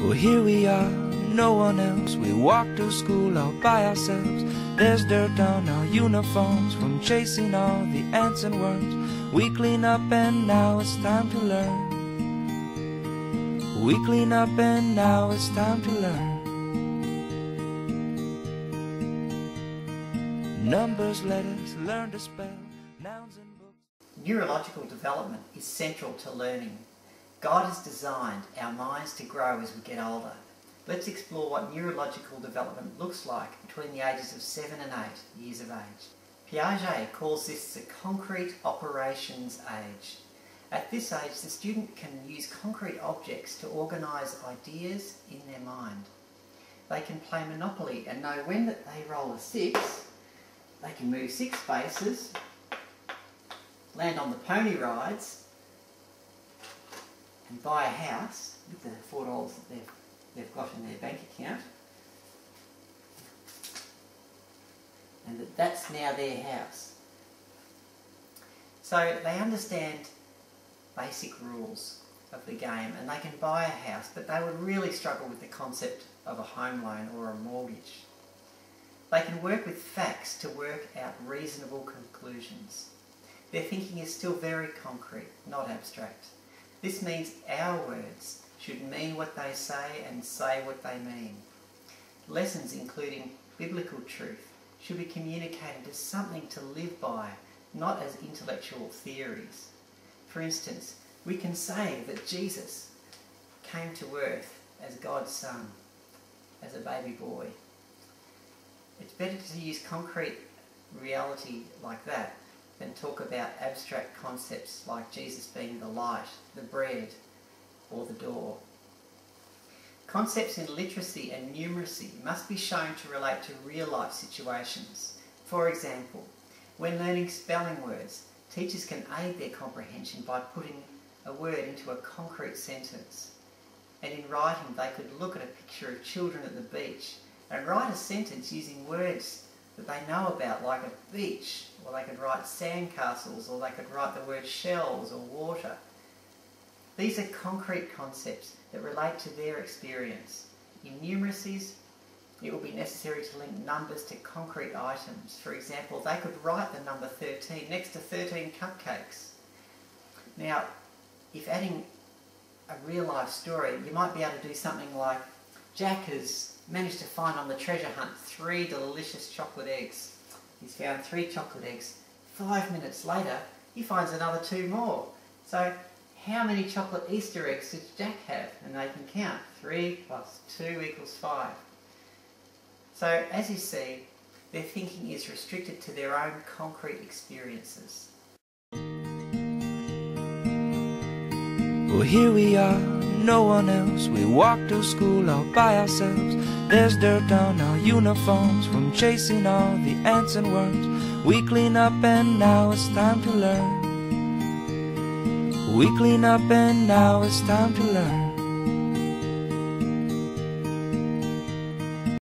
Well, here we are, no one else. We walk to school all by ourselves. There's dirt on our uniforms from chasing all the ants and worms. We clean up and now it's time to learn. We clean up and now it's time to learn. Numbers, letters, learn to spell, nouns and books. Neurological development is central to learning. God has designed our minds to grow as we get older. Let's explore what neurological development looks like between the ages of 7 and 8 years of age. Piaget calls this the concrete operations age. At this age, the student can use concrete objects to organise ideas in their mind. They can play Monopoly and know when that they roll a 6, they can move 6 spaces, land on the pony rides, and buy a house with the $4 that they've got in their bank account, and that's now their house. So they understand basic rules of the game and they can buy a house, but they would really struggle with the concept of a home loan or a mortgage. They can work with facts to work out reasonable conclusions. Their thinking is still very concrete, not abstract. This means our words should mean what they say and say what they mean. Lessons including biblical truth should be communicated as something to live by, not as intellectual theories. For instance, we can say that Jesus came to earth as God's Son, as a baby boy. It's better to use concrete reality like that than talk about abstract concepts like Jesus being the light, the bread, or the door. Concepts in literacy and numeracy must be shown to relate to real-life situations. For example, when learning spelling words, teachers can aid their comprehension by putting a word into a concrete sentence. And in writing, they could look at a picture of children at the beach and write a sentence using words that they know about, like a beach, or they could write sandcastles, or they could write the word shells or water. These are concrete concepts that relate to their experience. In numeracies, it will be necessary to link numbers to concrete items. For example, they could write the number 13 next to 13 cupcakes. Now, if adding a real-life story, you might be able to do something like, Jack has managed to find on the treasure hunt 3 delicious chocolate eggs. He's found 3 chocolate eggs. 5 minutes later, he finds another 2 more. So, how many chocolate Easter eggs does Jack have? And they can count. 3 plus 2 equals 5. So, as you see, their thinking is restricted to their own concrete experiences. Well, here we are, no one else. We walk to school all by ourselves. There's dirt on our uniforms from chasing all the ants and worms. We clean up and now it's time to learn. We clean up and now it's time to learn.